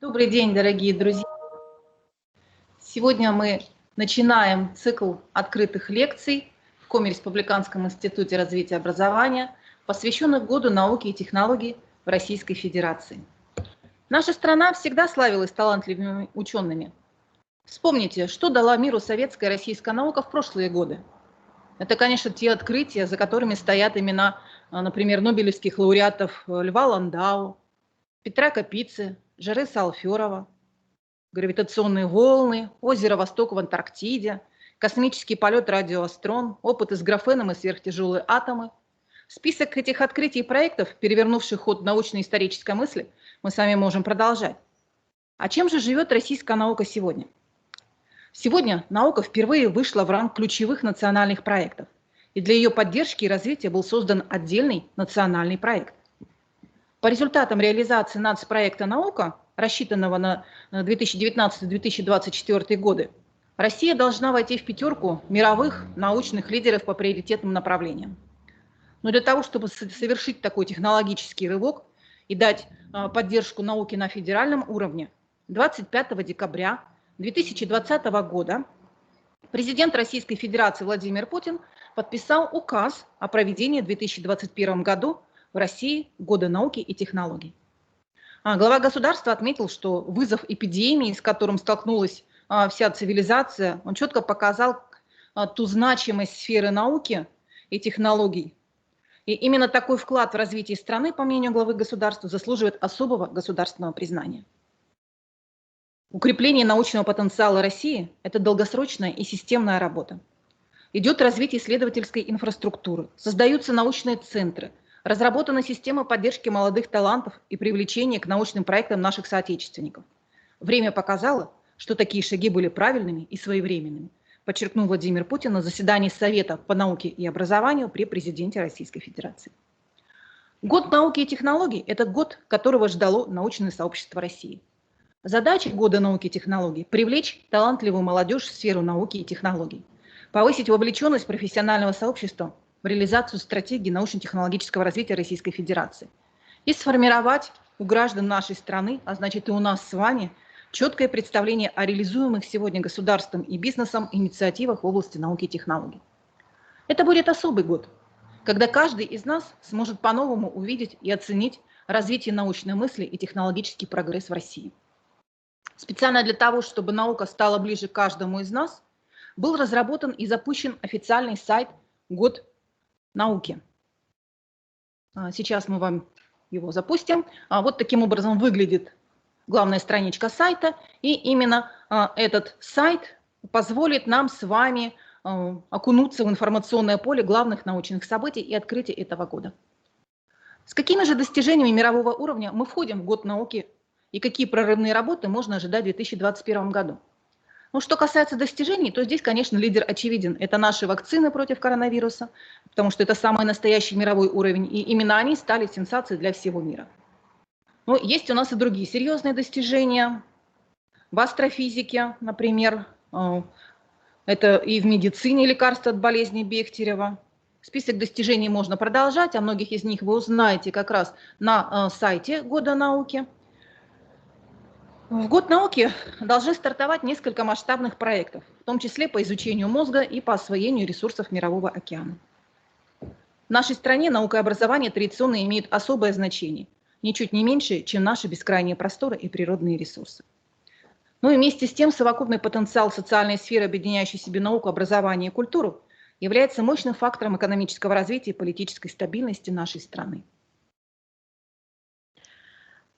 Добрый день, дорогие друзья! Сегодня мы начинаем цикл открытых лекций в Коми Республиканском институте развития образования, посвященных Году науки и технологий в Российской Федерации. Наша страна всегда славилась талантливыми учеными. Вспомните, что дала миру советская и российская наука в прошлые годы. Это, конечно, те открытия, за которыми стоят имена, например, нобелевских лауреатов Льва Ландау, Петра Капицы, Жареса Алферова, гравитационные волны, озеро Восток в Антарктиде, космический полет радиоастрон, опыты с графеном и сверхтяжелые атомы. Список этих открытий и проектов, перевернувших ход научно-исторической мысли, мы с вами можем продолжать. А чем же живет российская наука сегодня? Сегодня наука впервые вышла в ранг ключевых национальных проектов, и для ее поддержки и развития был создан отдельный национальный проект. По результатам реализации нацпроекта «Наука», рассчитанного на 2019-2024 годы, Россия должна войти в пятерку мировых научных лидеров по приоритетным направлениям. Но для того, чтобы совершить такой технологический рывок и дать поддержку науке на федеральном уровне, 25 декабря 2020 года президент Российской Федерации Владимир Путин подписал указ о проведении в 2021 году в России Года науки и технологий. Глава государства отметил, что вызов эпидемии, с которым столкнулась вся цивилизация, он четко показал ту значимость сферы науки и технологий. И именно такой вклад в развитие страны, по мнению главы государства, заслуживает особого государственного признания. Укрепление научного потенциала России – это долгосрочная и системная работа. Идет развитие исследовательской инфраструктуры, создаются научные центры, разработана система поддержки молодых талантов и привлечения к научным проектам наших соотечественников. Время показало, что такие шаги были правильными и своевременными, подчеркнул Владимир Путин на заседании Совета по науке и образованию при президенте Российской Федерации. Год науки и технологий – это год, которого ждало научное сообщество России. Задача Года науки и технологий – привлечь талантливую молодежь в сферу науки и технологий, повысить вовлеченность профессионального сообщества в реализацию стратегии научно-технологического развития Российской Федерации и сформировать у граждан нашей страны, а значит и у нас с вами, четкое представление о реализуемых сегодня государством и бизнесом инициативах в области науки и технологий. Это будет особый год, когда каждый из нас сможет по-новому увидеть и оценить развитие научной мысли и технологический прогресс в России. Специально для того, чтобы наука стала ближе к каждому из нас, был разработан и запущен официальный сайт «Год науки». Сейчас мы вам его запустим. Вот таким образом выглядит главная страничка сайта. И именно этот сайт позволит нам с вами окунуться в информационное поле главных научных событий и открытий этого года. С какими же достижениями мирового уровня мы входим в Год науки и какие прорывные работы можно ожидать в 2021 году? Ну, что касается достижений, то здесь, конечно, лидер очевиден. Это наши вакцины против коронавируса, потому что это самый настоящий мировой уровень, и именно они стали сенсацией для всего мира. Но есть у нас и другие серьезные достижения. В астрофизике, например, это и в медицине лекарства от болезни Бехтерева. Список достижений можно продолжать, о многих из них вы узнаете как раз на сайте Года науки. В Год науки должны стартовать несколько масштабных проектов, в том числе по изучению мозга и по освоению ресурсов Мирового океана. В нашей стране наука и образование традиционно имеют особое значение, ничуть не меньше, чем наши бескрайние просторы и природные ресурсы. Ну и вместе с тем совокупный потенциал социальной сферы, объединяющей в себе науку, образование и культуру, является мощным фактором экономического развития и политической стабильности нашей страны.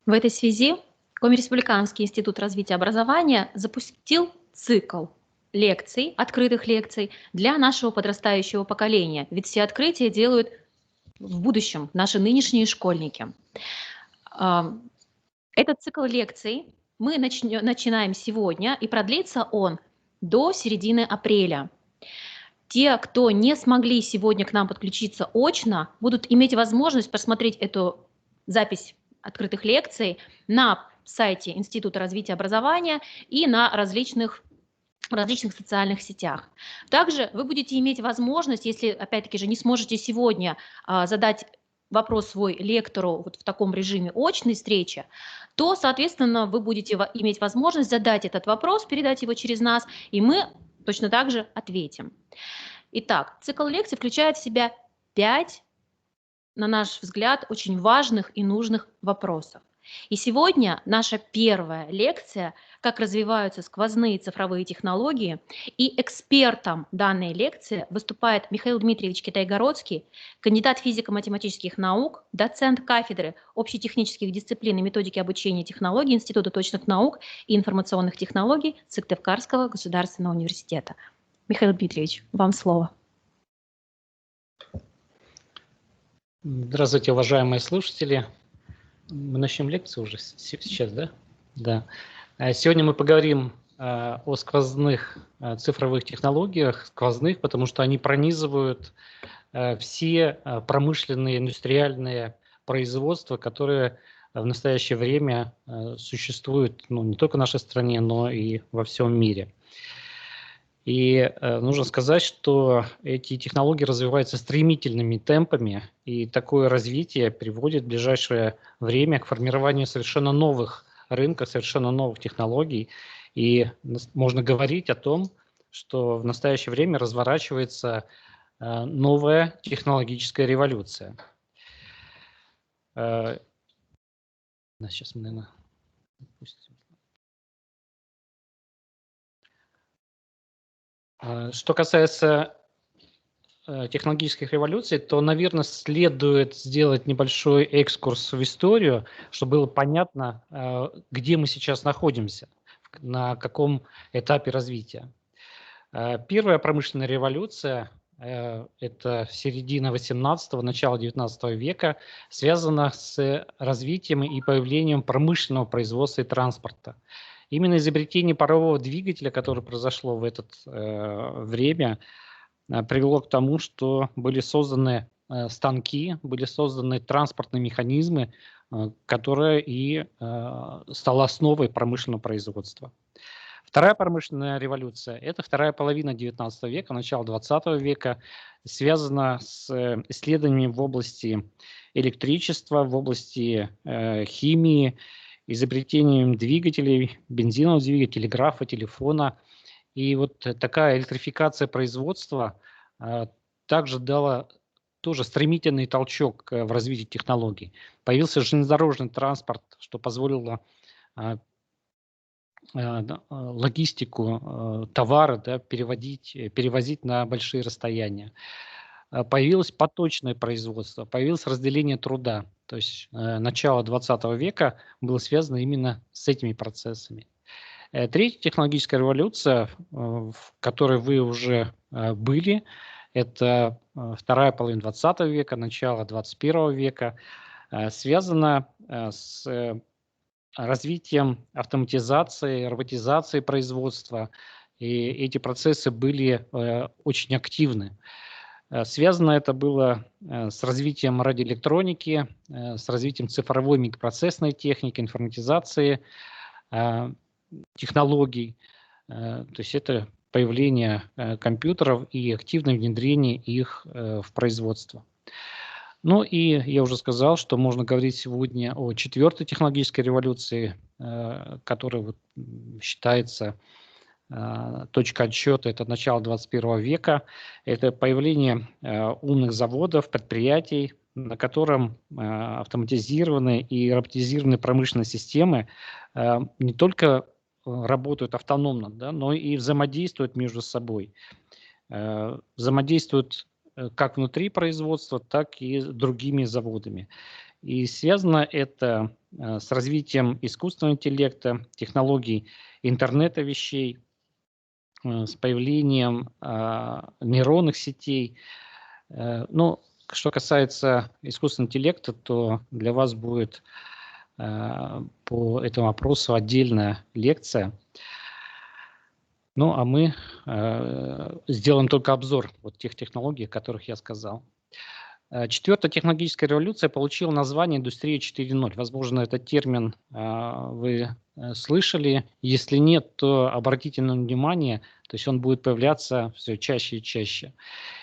В этой связи Коми Республиканский институт развития образования запустил цикл лекций, открытых лекций для нашего подрастающего поколения. Ведь все открытия делают в будущем наши нынешние школьники. Этот цикл лекций мы начинаем сегодня, и продлится он до середины апреля. Те, кто не смогли сегодня к нам подключиться очно, будут иметь возможность посмотреть эту запись открытых лекций на сайте Института развития образования и на различных социальных сетях. Также вы будете иметь возможность, если, опять-таки же, не сможете сегодня задать вопрос свой лектору вот в таком режиме очной встречи, то, соответственно, вы будете иметь возможность задать этот вопрос, передать его через нас, и мы точно так же ответим. Итак, цикл лекций включает в себя 5, на наш взгляд, очень важных и нужных вопросов. И сегодня наша первая лекция «Как развиваются сквозные цифровые технологии», и экспертом данной лекции выступает Михаил Дмитриевич Китайгородский, кандидат физико-математических наук, доцент кафедры общетехнических дисциплин и методики обучения технологий Института точных наук и информационных технологий Сыктывкарского государственного университета. Михаил Дмитриевич, вам слово. Здравствуйте, уважаемые слушатели. Мы начнем лекцию уже сейчас, да? Да. Сегодня мы поговорим о сквозных цифровых технологиях, сквозных, потому что они пронизывают все промышленные, индустриальные производства, которые в настоящее время существуют не только в нашей стране, но и во всем мире. И нужно сказать, что эти технологии развиваются стремительными темпами, и такое развитие приводит в ближайшее время к формированию совершенно новых рынков, совершенно новых технологий. И можно говорить о том, что в настоящее время разворачивается новая технологическая революция. Сейчас мы, наверное, допустим. Что касается технологических революций, то, наверное, следует сделать небольшой экскурс в историю, чтобы было понятно, где мы сейчас находимся, на каком этапе развития. Первая промышленная революция, это середина 18-го, начало 19 века, связана с развитием и появлением промышленного производства и транспорта. Именно изобретение парового двигателя, которое произошло в это время, привело к тому, что были созданы станки, были созданы транспортные механизмы, которые и стала основой промышленного производства. Вторая промышленная революция – это вторая половина 19 века, начало 20 века, связана с исследованиями в области электричества, в области химии, изобретением двигателей, бензинового двигателя, телеграфа, телефона. И вот такая электрификация производства также дала тоже стремительный толчок в развитии технологий. Появился железнодорожный транспорт, что позволило логистику товара перевозить на большие расстояния. Появилось поточное производство, появилось разделение труда. То есть начало 20 века было связано именно с этими процессами. Третья технологическая революция, в которой вы уже были, это вторая половина 20 века, начало 21 века, связана с развитием автоматизации, роботизации производства. И эти процессы были очень активны. Связано это было с развитием радиоэлектроники, с развитием цифровой микропроцессной техники, информатизации, технологий. То есть это появление компьютеров и активное внедрение их в производство. Ну и я уже сказал, что можно говорить сегодня о четвертой технологической революции, которая считается точка отсчета, это начало 21 века, это появление умных заводов, предприятий, на котором автоматизированные и роботизированные промышленные системы не только работают автономно, но и взаимодействуют между собой. Взаимодействуют как внутри производства, так и с другими заводами. И связано это с развитием искусственного интеллекта, технологий интернета вещей, с появлением нейронных сетей. Ну, что касается искусственного интеллекта, то для вас будет по этому вопросу отдельная лекция. Ну, а мы сделаем только обзор тех технологий, о которых я сказал. Четвертая технологическая революция получила название «Индустрия 4.0». Возможно, этот термин вы слышали. Если нет, то обратите на внимание, то есть он будет появляться все чаще и чаще.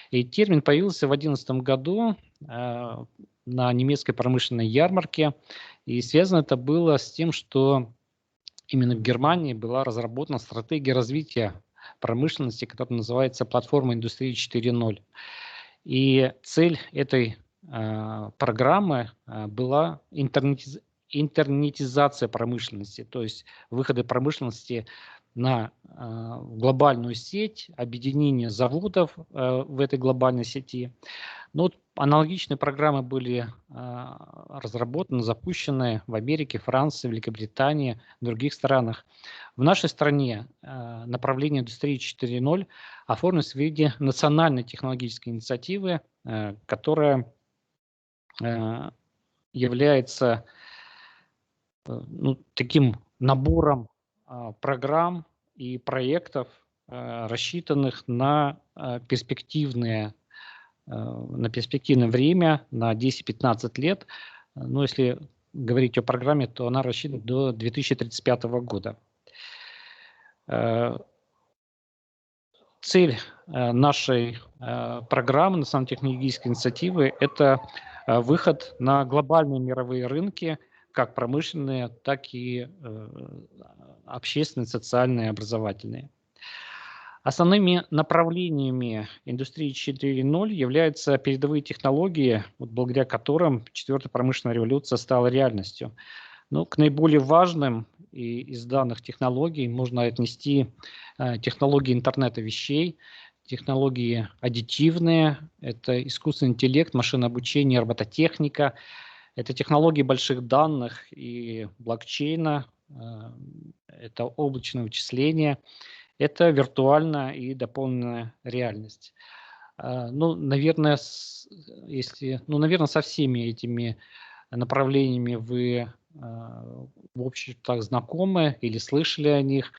И термин появился в 2011 году на немецкой промышленной ярмарке. И связано это было с тем, что именно в Германии была разработана стратегия развития промышленности, которая называется «Платформа индустрии 4.0». И цель этой программы была интернетизация промышленности, то есть выходы промышленности на глобальную сеть, объединение заводов в этой глобальной сети. Но вот аналогичные программы были разработаны, запущены в Америке, Франции, Великобритании, в других странах. В нашей стране направление индустрии 4.0 оформлено в виде национальной технологической инициативы, которая является таким набором программ и проектов, рассчитанных на перспективное время, на 10-15 лет. Но если говорить о программе, то она рассчитана до 2035 года. Цель нашей программы, национально-технологической инициативы, это выход на глобальные мировые рынки, как промышленные, так и общественные, социальные, образовательные. Основными направлениями индустрии 4.0 являются передовые технологии, благодаря которым четвертая промышленная революция стала реальностью. Но к наиболее важным из данных технологий можно отнести технологии интернета вещей, технологии аддитивные, это искусственный интеллект, машинное обучение, робототехника, это технологии больших данных и блокчейна, это облачное вычисление, это виртуальная и дополненная реальность. Наверное, со всеми этими направлениями вы в общем-то знакомы или слышали о них.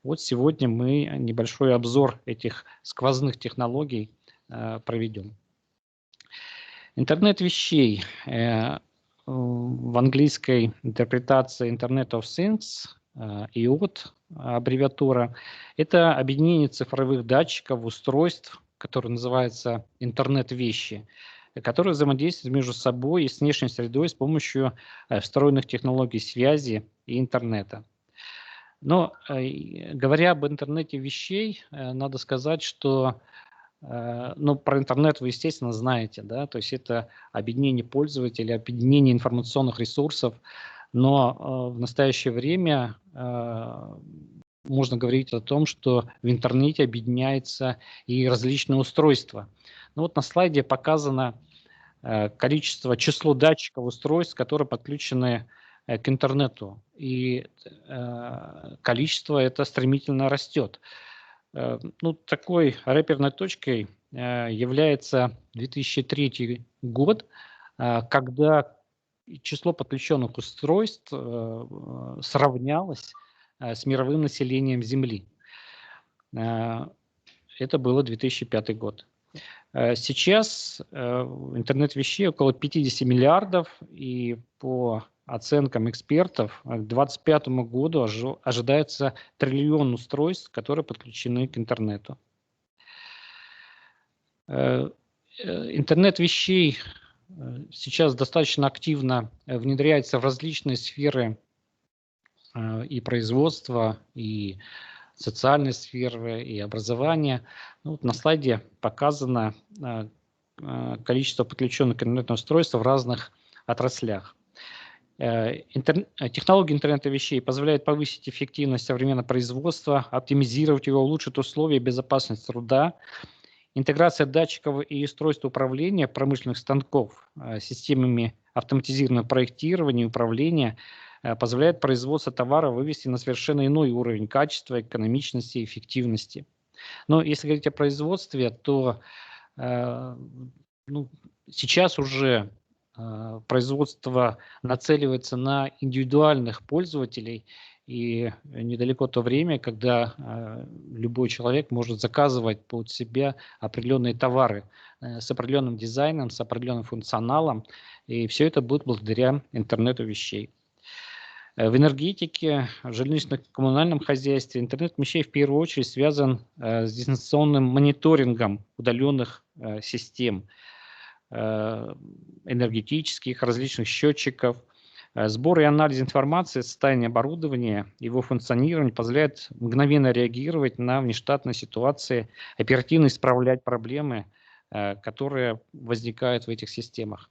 Вот сегодня мы небольшой обзор этих сквозных технологий проведем. Интернет вещей. В английской интерпретации Internet of Things, IoT аббревиатура, это объединение цифровых датчиков, устройств, которое называется интернет-вещи, которые взаимодействуют между собой и с внешней средой с помощью встроенных технологий связи и интернета. Но говоря об интернете вещей, надо сказать, что про интернет вы, естественно, знаете, да, то есть это объединение пользователей, объединение информационных ресурсов, но в настоящее время можно говорить о том, что в интернете объединяются и различные устройства. Вот на слайде показано число датчиков устройств, которые подключены к интернету, и количество это стремительно растет. Такой реперной точкой является 2003 год, когда число подключенных устройств сравнялось с мировым населением Земли. Это было 2005 год. Сейчас интернет вещей около 50 миллиардов, и по оценкам экспертов к 2025 году ожидается триллион устройств, которые подключены к интернету. Интернет вещей сейчас достаточно активно внедряется в различные сферы и производства, и социальной сферы, и образования. На слайде показано количество подключенных к интернету устройств в разных отраслях. Технологии интернета вещей позволяют повысить эффективность современного производства, оптимизировать его, улучшить условия и безопасность труда. Интеграция датчиков и устройств управления промышленных станков системами автоматизированного проектирования и управления позволяет производство товара вывести на совершенно иной уровень качества, экономичности и эффективности. Но если говорить о производстве, то сейчас уже производство нацеливается на индивидуальных пользователей, и недалеко то время, когда любой человек может заказывать под себя определенные товары с определенным дизайном, с определенным функционалом, и все это будет благодаря интернету вещей. В энергетике, в жилищно-коммунальном хозяйстве интернет вещей в первую очередь связан с дистанционным мониторингом удаленных систем. энергетических, различных счетчиков. Сбор и анализ информации о состоянии оборудования, его функционирование позволяет мгновенно реагировать на внештатные ситуации, оперативно исправлять проблемы, которые возникают в этих системах.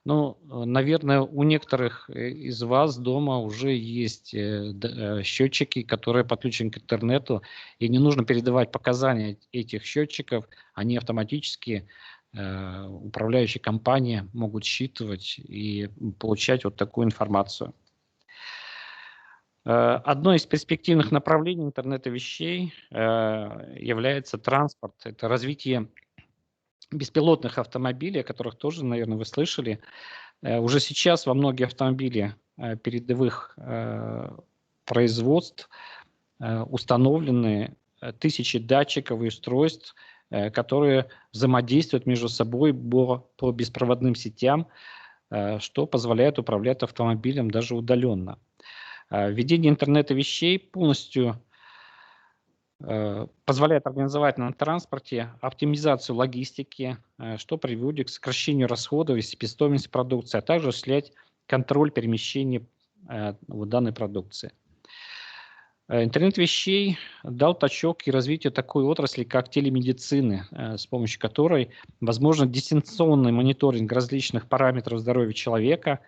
Ну, наверное, у некоторых из вас дома уже есть счетчики, которые подключены к интернету, и не нужно передавать показания этих счетчиков, они автоматически, управляющие компании, могут считывать и получать вот такую информацию. Одно из перспективных направлений интернета вещей является транспорт. Это развитие беспилотных автомобилей, о которых тоже, наверное, вы слышали. Уже сейчас во многие автомобили передовых производств установлены тысячи датчиков и устройств, которые взаимодействуют между собой по беспроводным сетям, что позволяет управлять автомобилем даже удаленно. Введение интернета вещей полностью позволяет организовать на транспорте оптимизацию логистики, что приводит к сокращению расходов и себестоимости продукции, а также осуществлять контроль перемещения данной продукции. Интернет вещей дал толчок и развитию такой отрасли, как телемедицины, с помощью которой возможно дистанционный мониторинг различных параметров здоровья человека,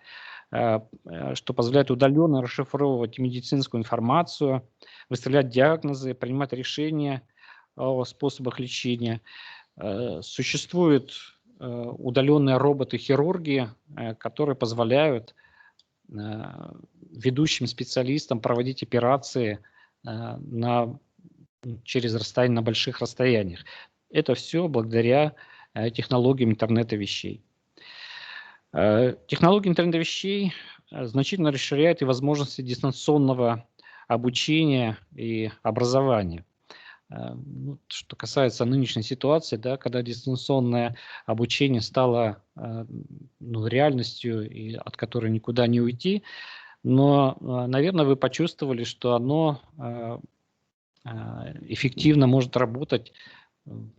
что позволяет удаленно расшифровывать медицинскую информацию, выставлять диагнозы, принимать решения о способах лечения. Существуют удаленные роботы-хирурги, которые позволяют ведущим специалистам проводить операции через расстояние на больших расстояниях. Это все благодаря технологиям интернета вещей. Технологии интернета вещей значительно расширяют и возможности дистанционного обучения и образования. Что касается нынешней ситуации, да, когда дистанционное обучение стало реальностью, и от которой никуда не уйти, но, наверное, вы почувствовали, что оно эффективно может работать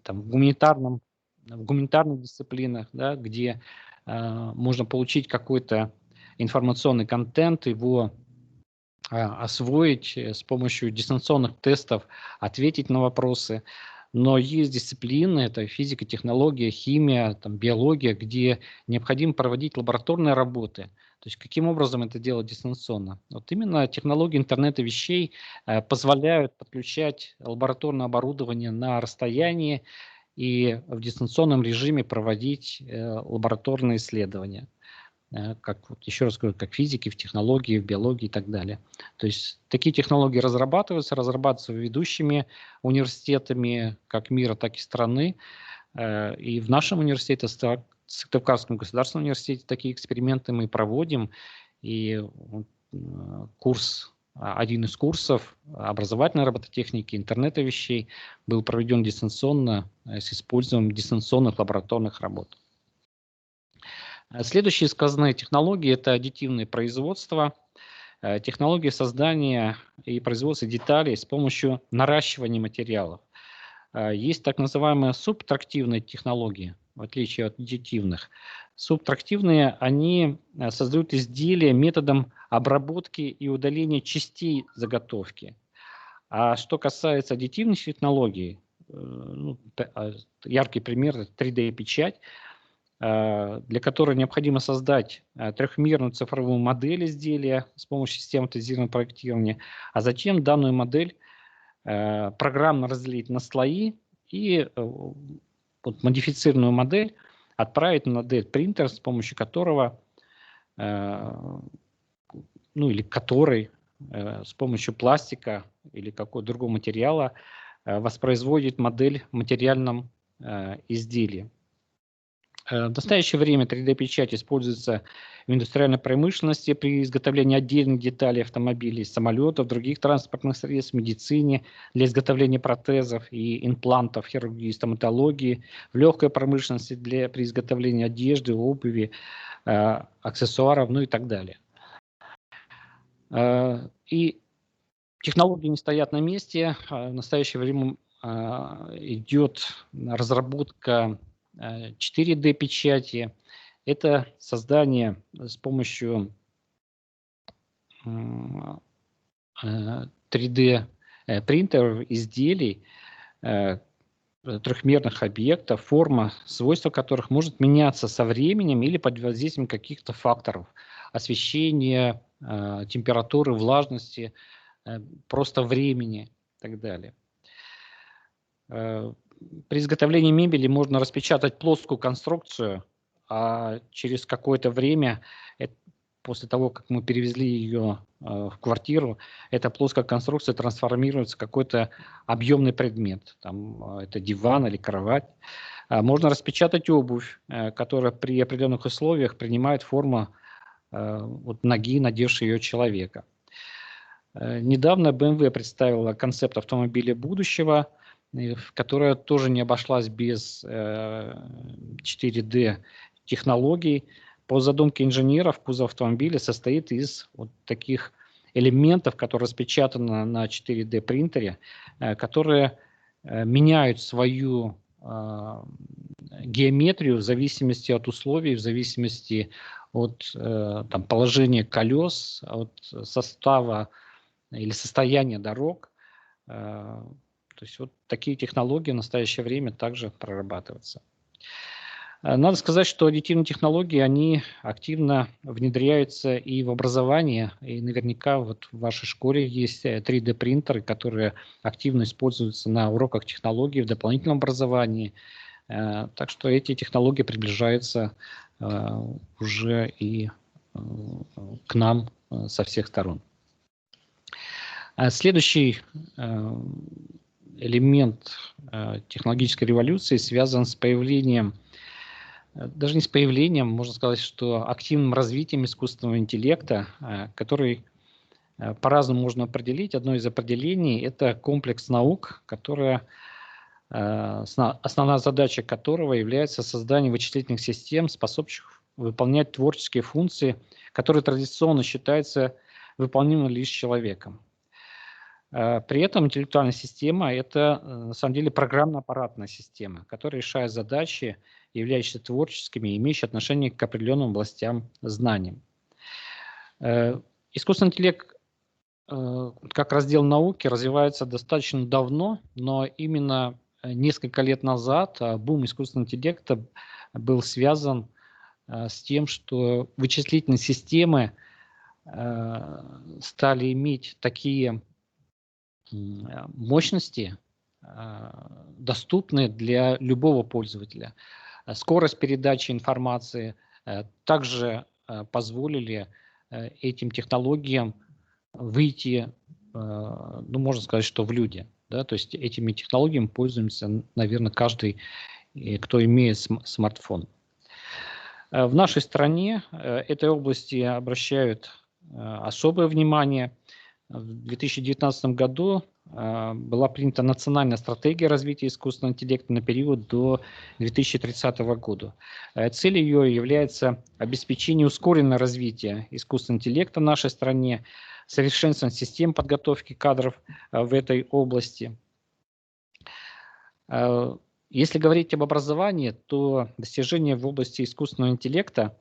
там, в гуманитарных дисциплинах, да, где можно получить какой-то информационный контент, его освоить с помощью дистанционных тестов, ответить на вопросы. Но есть дисциплины, это физика, технология, химия, там, биология, где необходимо проводить лабораторные работы. То есть каким образом это делать дистанционно? Вот именно технологии интернета вещей позволяют подключать лабораторное оборудование на расстоянии и в дистанционном режиме проводить лабораторные исследования. Как, вот еще раз говорю, как в физике, в технологии, в биологии и так далее. То есть такие технологии разрабатываются ведущими университетами как мира, так и страны. И в нашем университете, Сыктывкарском государственном университете, такие эксперименты мы проводим. И один из курсов образовательной робототехники, интернета вещей был проведен дистанционно с использованием дистанционных лабораторных работ. Следующие сказанные технологии – это аддитивное производство, технологии создания и производства деталей с помощью наращивания материалов. Есть так называемые субтрактивные технологии, в отличие от аддитивных. Субтрактивные, они создают изделия методом обработки и удаления частей заготовки. А что касается аддитивных технологий, яркий пример – 3D-печать, для которой необходимо создать трехмерную цифровую модель изделия с помощью системы автоматизированного проектирования, а затем данную модель программно разделить на слои и модифицированную модель отправить на 3D-принтер, с помощью которого, или который с помощью пластика или какого-то другого материала воспроизводит модель в материальном изделии. В настоящее время 3D-печать используется в индустриальной промышленности при изготовлении отдельных деталей автомобилей, самолетов, других транспортных средств, в медицине для изготовления протезов и имплантов, хирургии, стоматологии, в легкой промышленности при изготовлении одежды, обуви, аксессуаров, и так далее. И технологии не стоят на месте. В настоящее время идет разработка 4D-печати, это создание с помощью 3D принтеров изделий, трехмерных объектов, форма, свойства которых может меняться со временем или под воздействием каких-то факторов освещения, температуры, влажности, просто времени и так далее. При изготовлении мебели можно распечатать плоскую конструкцию, а через какое-то время, после того, как мы перевезли ее в квартиру, эта плоская конструкция трансформируется в какой-то объемный предмет. Там, это диван или кровать. Можно распечатать обувь, которая при определенных условиях принимает форму ноги, надевшей ее человека. Недавно BMW представила концепт автомобиля будущего, которая тоже не обошлась без 4D технологий. По задумке инженеров, кузов автомобиля состоит из таких элементов, которые распечатаны на 4D принтере, которые меняют свою геометрию в зависимости от условий, в зависимости от положения колес, от состава или состояния дорог. То есть такие технологии в настоящее время также прорабатываются. Надо сказать, что аддитивные технологии, они активно внедряются и в образование, и наверняка в вашей школе есть 3D-принтеры, которые активно используются на уроках технологий в дополнительном образовании. Так что эти технологии приближаются уже и к нам со всех сторон. Следующий элемент технологической революции связан с появлением, даже не с появлением, можно сказать, что активным развитием искусственного интеллекта, который по-разному можно определить. Одно из определений – это комплекс наук, основная задача которого является создание вычислительных систем, способных выполнять творческие функции, которые традиционно считаются выполнимыми лишь человеком. При этом интеллектуальная система – это, на самом деле, программно-аппаратная система, которая решает задачи, являющиеся творческими и имеющие отношение к определенным областям знаний. Искусственный интеллект, как раздел науки, развивается достаточно давно, но именно несколько лет назад бум искусственного интеллекта был связан с тем, что вычислительные системы стали иметь такие мощности, доступные для любого пользователя. Скорость передачи информации также позволили этим технологиям выйти, можно сказать, что в люди. Да? То есть этими технологиями пользуемся, наверное, каждый, кто имеет смартфон. В нашей стране этой области обращают особое внимание. В 2019 году была принята национальная стратегия развития искусственного интеллекта на период до 2030 года. Целью ее является обеспечение ускоренного развития искусственного интеллекта в нашей стране, совершенствование систем подготовки кадров в этой области. Если говорить об образовании, то достижения в области искусственного интеллекта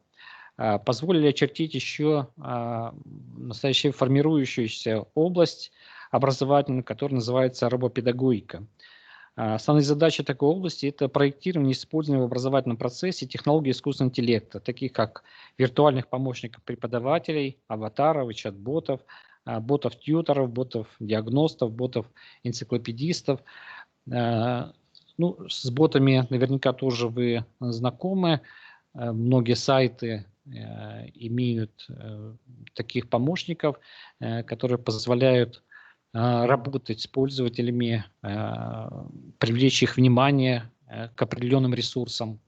позволили очертить еще настоящую формирующуюся область образовательную, которая называется робопедагогика. Основные задачи такой области – это проектирование и использование в образовательном процессе технологий искусственного интеллекта, таких как виртуальных помощников преподавателей, аватаров и чат-ботов, ботов-тьюторов, ботов-диагностов, ботов-энциклопедистов. С ботами наверняка тоже вы знакомы. Многие сайты имеют таких помощников, которые позволяют работать с пользователями, привлечь их внимание к определенным ресурсам.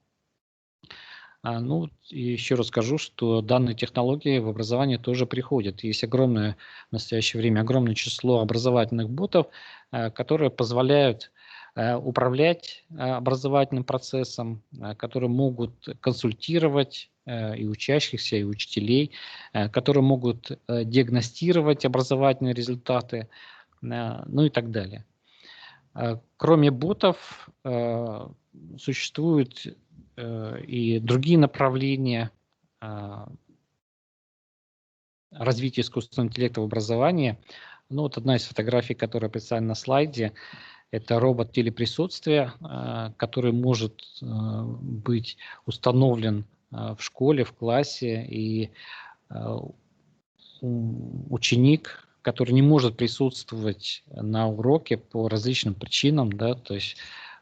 И еще раз скажу, что данные технологии в образование тоже приходят. Есть в настоящее время огромное число образовательных ботов, которые позволяют управлять образовательным процессом, которые могут консультировать и учащихся, и учителей, которые могут диагностировать образовательные результаты, и так далее. Кроме ботов, существуют и другие направления развития искусственного интеллекта в образовании. Ну, вот одна из фотографий, которая представлена на слайде, это робот телеприсутствия, который может быть установлен в школе, в классе, и ученик, который не может присутствовать на уроке по различным причинам, да, то есть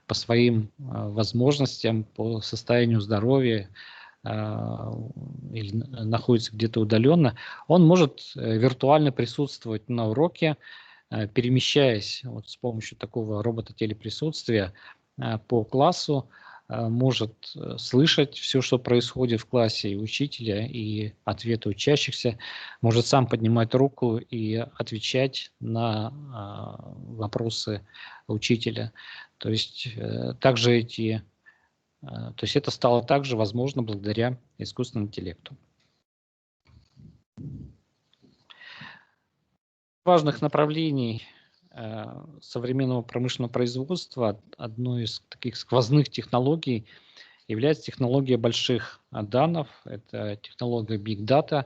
по своим возможностям, по состоянию здоровья, или находится где-то удаленно, он может виртуально присутствовать на уроке, перемещаясь вот с помощью такого робота телеприсутствия по классу, может слышать все, что происходит в классе, и учителя, и ответы учащихся, может сам поднимать руку и отвечать на вопросы учителя. То есть это стало также возможно благодаря искусственному интеллекту. Важных направлений современного промышленного производства, одной из таких сквозных технологий является технология больших данных, это технология Big Data,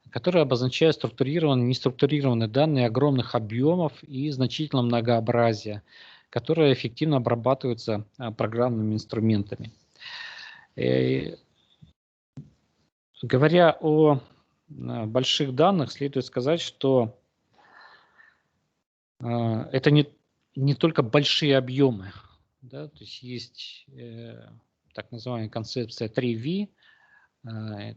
которая обозначает структурированные и неструктурированные данные огромных объемов и значительного многообразия, которые эффективно обрабатываются программными инструментами. Говоря о больших данных, следует сказать, что это не только большие объемы, да, то есть так называемая концепция 3V,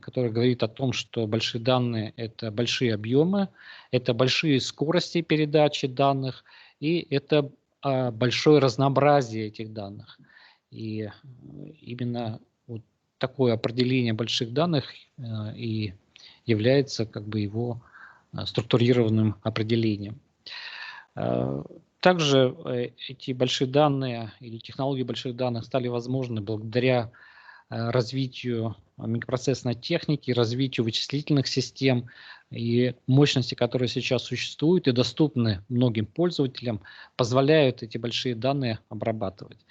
которая говорит о том, что большие данные – это большие объемы, это большие скорости передачи данных, и это большое разнообразие этих данных. И именно вот такое определение больших данных и является как бы его структурированным определением. Также эти большие данные или технологии больших данных стали возможны благодаря развитию микропроцессной техники, развитию вычислительных систем, и мощности, которые сейчас существуют и доступны многим пользователям, позволяют эти большие данные обрабатывать.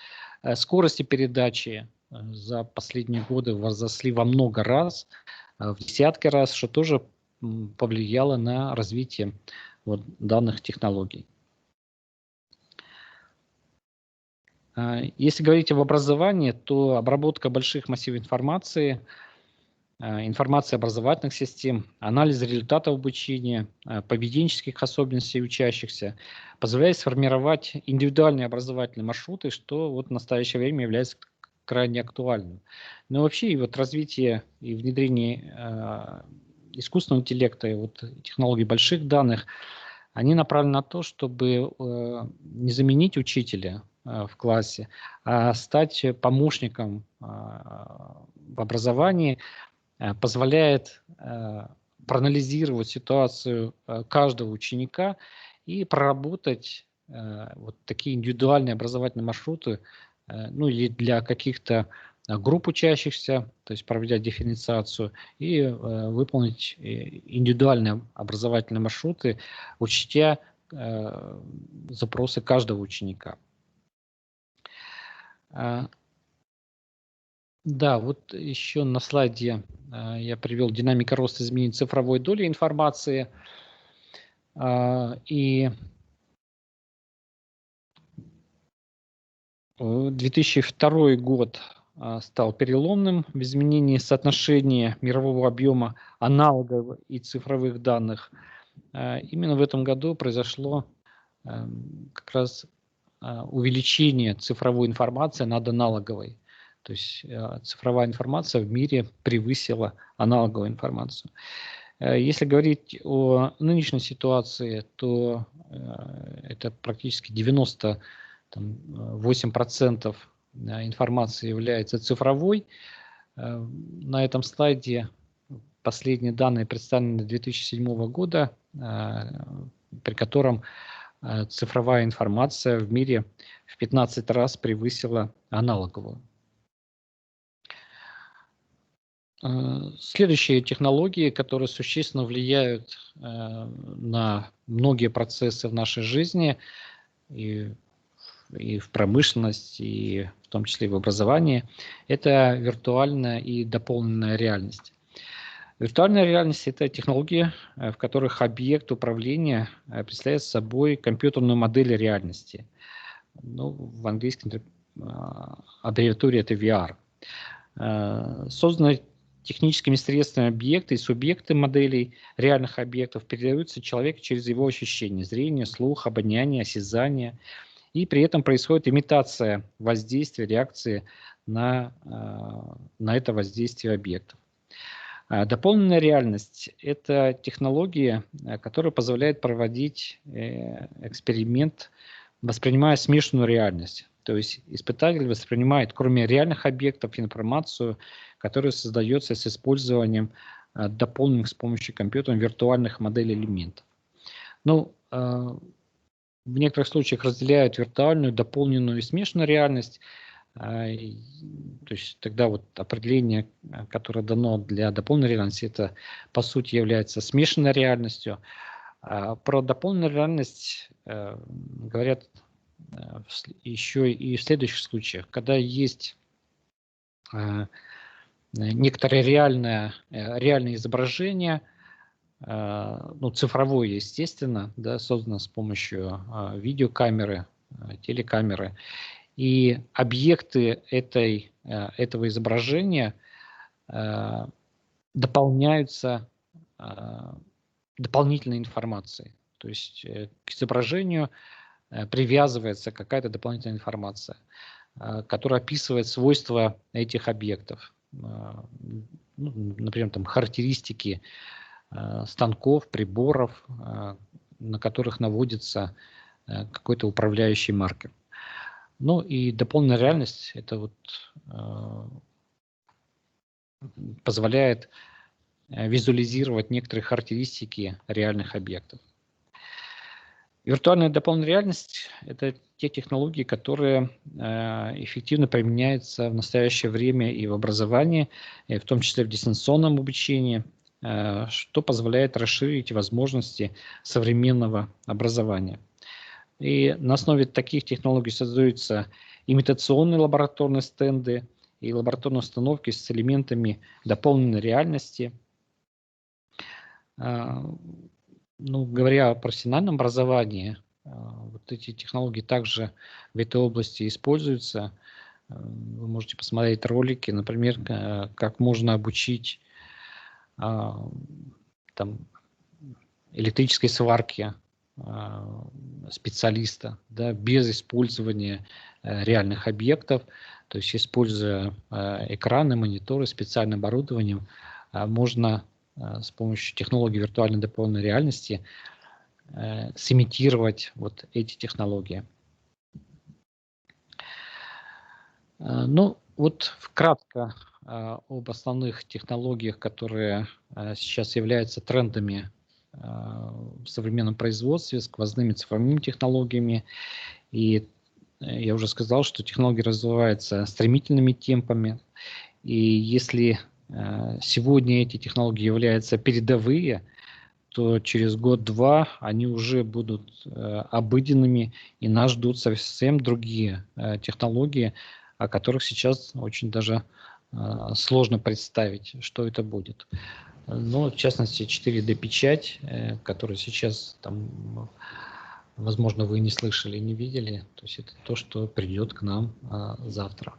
Скорости передачи за последние годы возросли во много раз, в десятки раз, что тоже повлияло на развитие данных технологий. Если говорить об образовании, то обработка больших массивов информации, информации образовательных систем, анализ результатов обучения, поведенческих особенностей учащихся позволяет сформировать индивидуальные образовательные маршруты, что вот в настоящее время является крайне актуальным. Но вообще и вот развитие и внедрение искусственного интеллекта и вот технологий больших данных, они направлены на то, чтобы не заменить учителя в классе, а стать помощником в образовании, позволяет проанализировать ситуацию каждого ученика и проработать вот такие индивидуальные образовательные маршруты, ну или для каких-то групп учащихся, то есть проведя дифференциацию, и выполнить индивидуальные образовательные маршруты, учтя запросы каждого ученика. Да, вот еще на слайде я привел динамика роста изменений цифровой доли информации. И 2002 год стал переломным в изменении соотношения мирового объема аналоговых и цифровых данных. Именно в этом году произошло как раз увеличение цифровой информации над аналоговой. То есть цифровая информация в мире превысила аналоговую информацию. Если говорить о нынешней ситуации, то это практически 98% информации является цифровой. На этом слайде последние данные представлены 2007 года, при котором цифровая информация в мире в 15 раз превысила аналоговую. Следующие технологии, которые существенно влияют на многие процессы в нашей жизни, и и в промышленность, и в том числе и в образовании, это виртуальная и дополненная реальность. Виртуальная реальность – это технологии, в которых объект управления представляет собой компьютерную модель реальности. Ну, в английском аббревиатуре это VR. Созданные техническими средствами объекты и субъекты моделей реальных объектов передаются человеку через его ощущения – зрение, слух, обоняние, осязание. И при этом происходит имитация воздействия, реакции на это воздействие объектов. Дополненная реальность – это технология, которая позволяет проводить эксперимент, воспринимая смешанную реальность. То есть испытатель воспринимает, кроме реальных объектов, информацию, которая создается с использованием дополненных с помощью компьютера виртуальных моделей элементов. Ну, в некоторых случаях разделяют виртуальную, дополненную и смешанную реальность. То есть тогда вот определение, которое дано для дополненной реальности, это по сути является смешанной реальностью. Про дополненную реальность говорят еще и в следующих случаях, когда есть некоторое реальное изображение, ну, цифровое, естественно, да, создано с помощью видеокамеры, телекамеры. И объекты этого изображения дополняются дополнительной информацией. То есть к изображению привязывается какая-то дополнительная информация, которая описывает свойства этих объектов. Ну, например, там, характеристики станков, приборов, на которых наводится какой-то управляющий маркер. Ну и дополненная реальность это вот позволяет визуализировать некоторые характеристики реальных объектов. Виртуальная дополненная реальность – это те технологии, которые эффективно применяются в настоящее время и в образовании, и в том числе в дистанционном обучении, что позволяет расширить возможности современного образования. И на основе таких технологий создаются имитационные лабораторные стенды и лабораторные установки с элементами дополненной реальности. Ну, говоря о профессиональном образовании, вот эти технологии также в этой области используются. Вы можете посмотреть ролики, например, как можно обучить там, электрической сварке специалиста, да, без использования реальных объектов, то есть используя экраны, мониторы, специальное оборудование, можно с помощью технологий виртуальной дополненной реальности сымитировать вот эти технологии. Ну, вот вкратце об основных технологиях, которые сейчас являются трендами в современном производстве, сквозными цифровыми технологиями. И я уже сказал, что технологии развиваются стремительными темпами. И если сегодня эти технологии являются передовые, то через год-два они уже будут обыденными, и нас ждут совсем другие технологии, о которых сейчас очень даже сложно представить, что это будет. Ну, в частности, 4D-печать, которую сейчас, там, возможно, вы не слышали, не видели. То есть это то, что придет к нам завтра.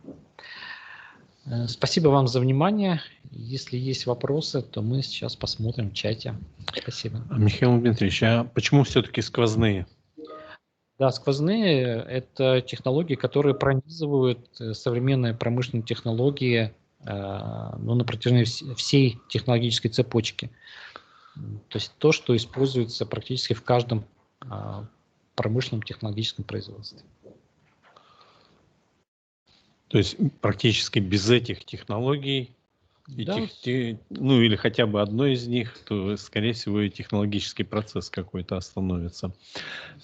Спасибо вам за внимание. Если есть вопросы, то мы сейчас посмотрим в чате. Спасибо. Михаил Дмитриевич, а почему все-таки сквозные? Да, сквозные – это технологии, которые пронизывают современные промышленные технологии, ну, на протяжении всей технологической цепочки. То есть то, что используется практически в каждом промышленном технологическом производстве. То есть практически без этих технологий, Да. ну или хотя бы одной из них, то, скорее всего, и технологический процесс какой-то остановится.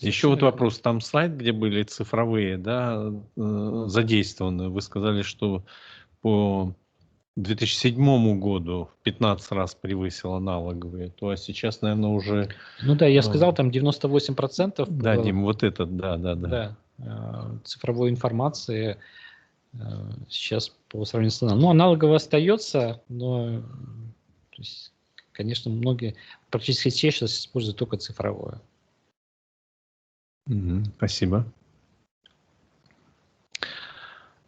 Еще вот вопрос, там слайд, где были цифровые, да, задействованы. Вы сказали, что по 2007 году в 15 раз превысил аналоговые, то а сейчас, наверное, уже... Ну да, я сказал, там 98%. Да, Дим, вот этот, да. цифровой информации сейчас по сравнению с нам. Ну, аналогово остается, но, то есть, конечно, многие, практически все сейчас используют только цифровое. Спасибо.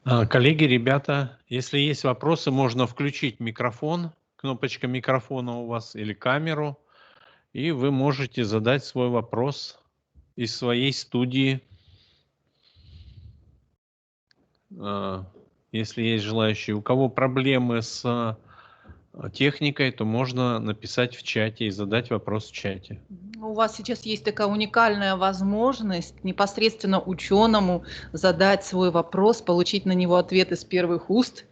Коллеги, ребята, если есть вопросы, можно включить микрофон, кнопочка микрофона у вас или камеру, и вы можете задать свой вопрос из своей студии. Если есть желающие. У кого проблемы с техникой, то можно написать в чате и задать вопрос в чате. У вас сейчас есть такая уникальная возможность непосредственно ученому задать свой вопрос, получить на него ответ из первых уст.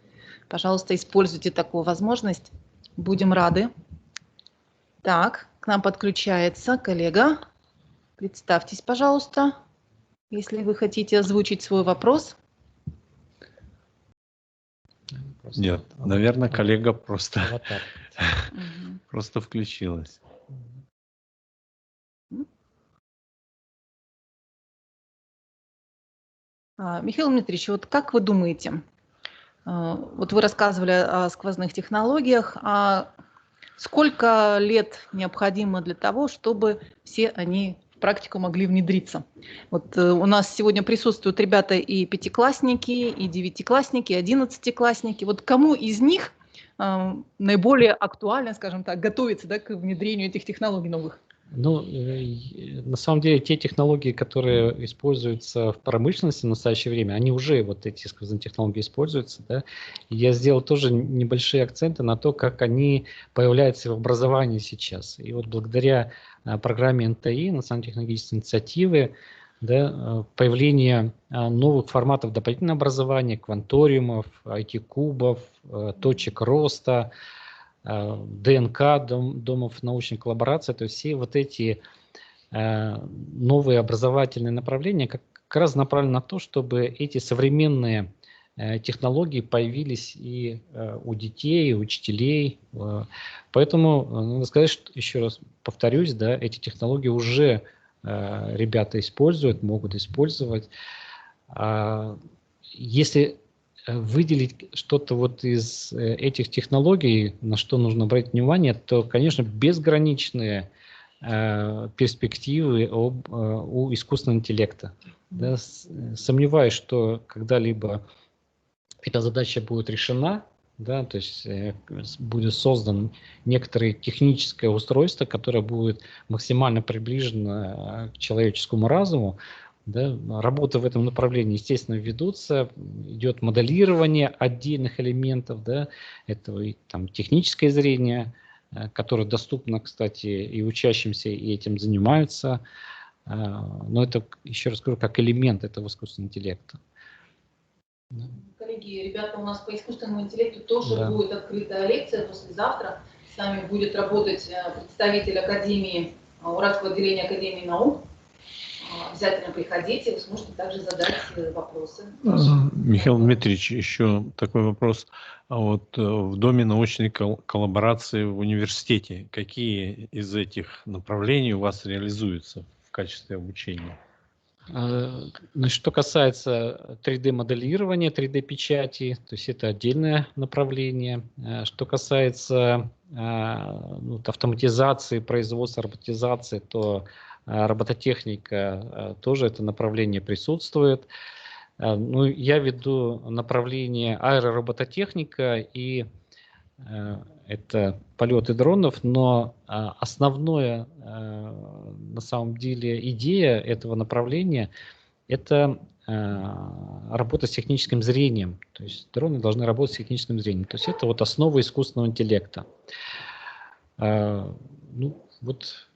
Пожалуйста, используйте такую возможность. Будем рады. Так, к нам подключается коллега. Представьтесь, пожалуйста, если вы хотите озвучить свой вопрос. Нет, наверное, коллега просто включилась. Михаил Дмитриевич, вот как вы думаете, вот вы рассказывали о сквозных технологиях, а сколько лет необходимо для того, чтобы все они в практику могли внедриться? Вот у нас сегодня присутствуют ребята и пятиклассники, и девятиклассники, и одиннадцатиклассники. Вот кому из них наиболее актуально, скажем так, готовиться, да, к внедрению этих технологий новых? Ну, на самом деле, те технологии, которые используются в промышленности в настоящее время, они уже, вот эти сквозные технологии используются, да. И я сделал тоже небольшие акценты на то, как они появляются в образовании сейчас. И вот благодаря программе НТИ, Национально-технологической инициативы, да, появление новых форматов дополнительного образования, кванториумов, IT-кубов, точек роста, ДНК, домов научной коллаборации, то есть все вот эти новые образовательные направления как раз направлены на то, чтобы эти современные технологии появились и у детей, и у учителей. Поэтому, надо сказать, что, еще раз повторюсь, да, эти технологии уже ребята используют, могут использовать. Если выделить что-то вот из этих технологий, на что нужно обратить внимание, то, конечно, безграничные перспективы у искусственного интеллекта. Да, сомневаюсь, что когда-либо эта задача будет решена, да, то есть будет создан некоторое техническое устройство, которое будет максимально приближено к человеческому разуму. Да, работы в этом направлении, естественно, ведутся, идет моделирование отдельных элементов, да, этого и там техническое зрение, которое доступно, кстати, и учащимся, и этим занимаются, но это, еще раз говорю, как элемент этого искусственного интеллекта. Коллеги, ребята, у нас по искусственному интеллекту тоже будет открытая лекция послезавтра. С нами будет работать представитель Академии, Уральского отделения Академии наук. Обязательно приходите, вы сможете также задать вопросы. Михаил Дмитриевич, еще такой вопрос. Вот в Доме научной коллаборации в университете, какие из этих направлений у вас реализуются в качестве обучения? Что касается 3D-моделирования, 3D-печати, то есть это отдельное направление. Что касается автоматизации, производства, роботизации, то робототехника тоже это направление присутствует. Ну, я веду направление аэроробототехника, и это полеты дронов, но основная на самом деле идея этого направления – это работа с техническим зрением. То есть дроны должны работать с техническим зрением. То есть это вот основа искусственного интеллекта. Ну, вот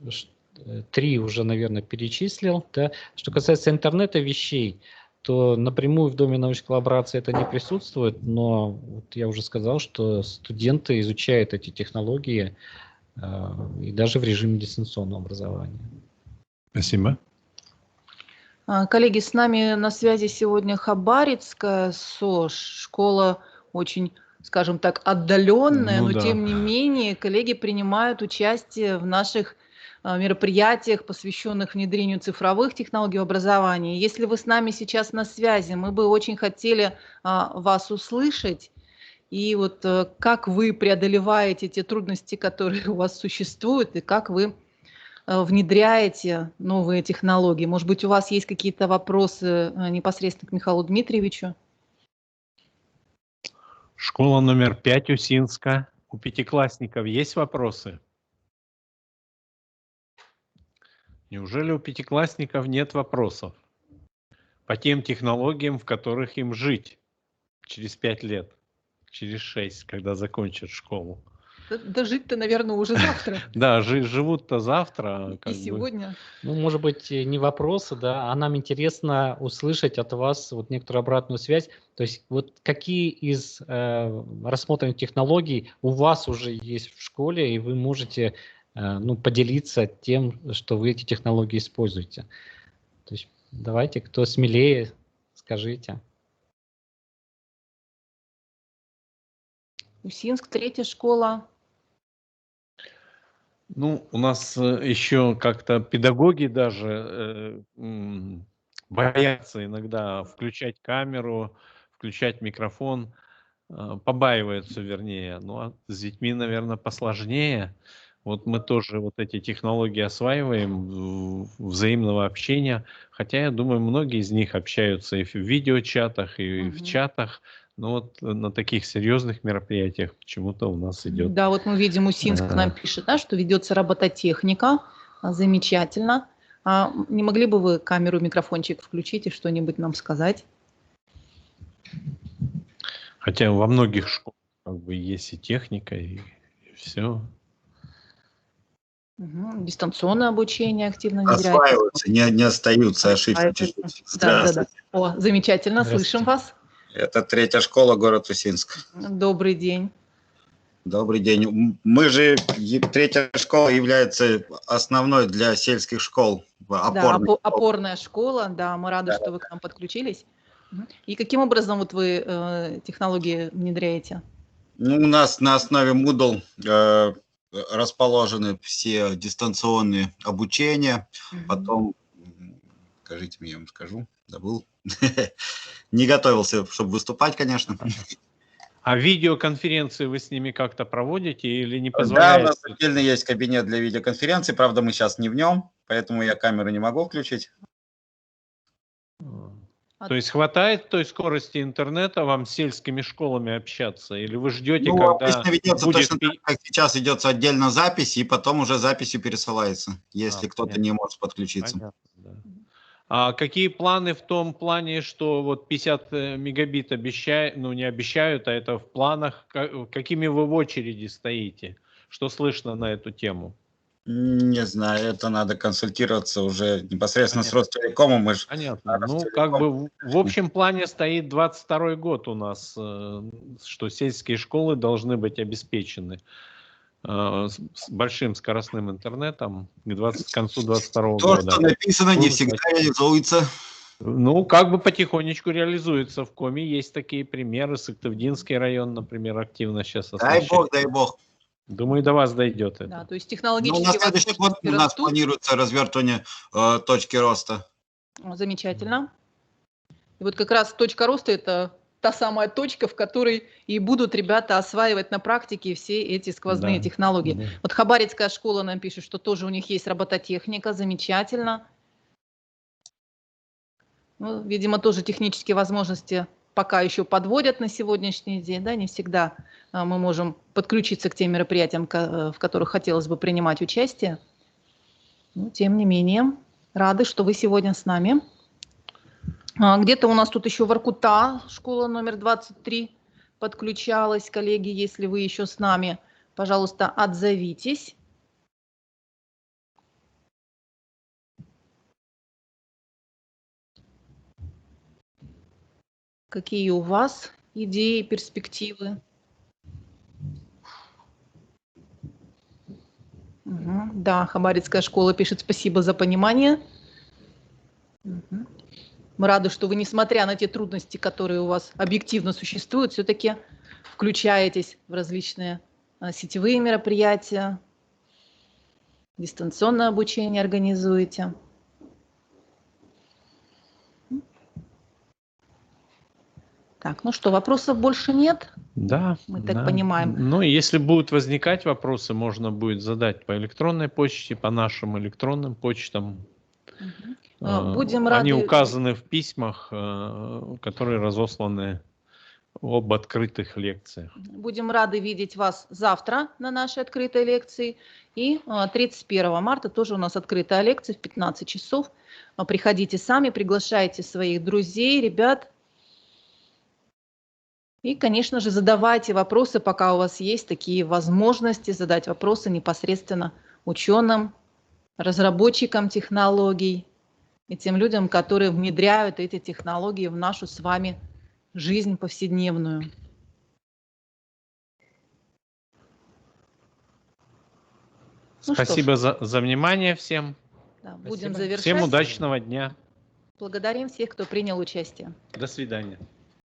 3 уже, наверное, перечислил. Да. Что касается интернета вещей, то напрямую в Доме научной коллаборации это не присутствует, но вот я уже сказал, что студенты изучают эти технологии и даже в режиме дистанционного образования. Спасибо. Коллеги, с нами на связи сегодня Хабаровская СОЖ, школа очень, скажем так, отдаленная, но тем не менее коллеги принимают участие в наших мероприятиях, посвященных внедрению цифровых технологий в образовании. Если вы с нами сейчас на связи, мы бы очень хотели вас услышать. И вот как вы преодолеваете те трудности, которые у вас существуют, и как вы внедряете новые технологии. Может быть, у вас есть какие-то вопросы непосредственно к Михаилу Дмитриевичу? Школа номер 5 Усинска. У пятиклассников есть вопросы? Неужели у пятиклассников нет вопросов по тем технологиям, в которых им жить через 5 лет, через 6, когда закончат школу? Да жить-то, наверное, уже завтра. Да, живут-то завтра. И сегодня. Ну, может быть, не вопросы, да, а нам интересно услышать от вас вот некоторую обратную связь. То есть вот какие из рассмотренных технологий у вас уже есть в школе, и вы можете поделиться тем, что вы эти технологии используете. То есть давайте, кто смелее, скажите. Усинск, 3-я школа. Ну, у нас еще как-то педагоги даже боятся иногда включать камеру, включать микрофон, побаиваются, вернее. Ну, а с детьми, наверное, посложнее. Вот мы тоже вот эти технологии осваиваем взаимного общения, хотя я думаю, многие из них общаются и в видеочатах, и в чатах, но вот на таких серьезных мероприятиях почему-то у нас идет. Да, вот мы видим, Усинск нам пишет, да, что ведется робототехника, замечательно. А не могли бы вы камеру, микрофончик включить и что-нибудь нам сказать? Хотя во многих школах как бы есть и техника, и все. Дистанционное обучение активно внедряется. Осваиваются, не остаются, ошибки чуть-чуть. Да. О, замечательно, слышим вас. Это 3-я школа, город Усинск. Добрый день. Добрый день. Мы же, 3-я школа является основной для сельских школ. Опорная школа, да, мы рады, что вы к нам подключились. И каким образом вот вы технологии внедряете? Ну, у нас на основе Moodle расположены все дистанционные обучения. Потом, скажите мне, я вам скажу, забыл. Не готовился, чтобы выступать, конечно. А видеоконференции вы с ними как-то проводите или не позволяете? Да, у нас отдельно есть кабинет для видеоконференции, правда, мы сейчас не в нем, поэтому я камеру не могу включить. То есть хватает той скорости интернета вам с сельскими школами общаться? Или вы ждете, Ну, когда обычно ведется будет... точно так, как сейчас идется отдельно запись, и потом уже записью пересылается, если кто-то не может подключиться. Понятно, да. А какие планы в том плане, что вот 50 мегабит обещают, ну не обещают, а это в планах, какими вы в очереди стоите? Что слышно на эту тему? Не знаю, это надо консультироваться уже непосредственно с Ростелекомом. Мы Понятно. Ну, как бы в общем плане стоит 22 год у нас, что сельские школы должны быть обеспечены с большим скоростным интернетом к концу 22 года. То, что написано, не всегда реализуется. Ну, как бы потихонечку реализуется. В Коми есть такие примеры. Сыктывдинский район, например, активно сейчас освещает. Дай бог. Думаю, до вас дойдет это. Да, то есть технологически... На следующий год у нас планируется развертывание точки роста. Замечательно. И вот как раз точка роста – это та самая точка, в которой и будут ребята осваивать на практике все эти сквозные технологии. Да. Вот Хабаровская школа нам пишет, что тоже у них есть робототехника. Замечательно. Ну, видимо, тоже технические возможности пока еще подводят на сегодняшний день, да, не всегда мы можем подключиться к тем мероприятиям, в которых хотелось бы принимать участие. Но, тем не менее, рады, что вы сегодня с нами. Где-то у нас тут еще Воркута, школа номер 23, подключалась. Коллеги, если вы еще с нами, пожалуйста, отзовитесь. Какие у вас идеи, перспективы? Да, Хабаровская школа пишет спасибо за понимание. Мы рады, что вы, несмотря на те трудности, которые у вас объективно существуют, все-таки включаетесь в различные сетевые мероприятия. дистанционное обучение организуете. Так, ну что, вопросов больше нет? Да, Мы так да. понимаем. Ну, и если будут возникать вопросы, можно будет задать по электронной почте, по нашим электронным почтам. Будем Они рады... указаны в письмах, которые разосланы об открытых лекциях. Будем рады видеть вас завтра на нашей открытой лекции. И 31 марта тоже у нас открытая лекция в 15 часов. Приходите сами, приглашайте своих друзей, ребят. И, конечно же, задавайте вопросы, пока у вас есть такие возможности задать вопросы непосредственно ученым, разработчикам технологий и тем людям, которые внедряют эти технологии в нашу с вами жизнь повседневную. Спасибо за внимание всем. Да, будем Спасибо. завершать. Всем удачного дня. Благодарим всех, кто принял участие. До свидания.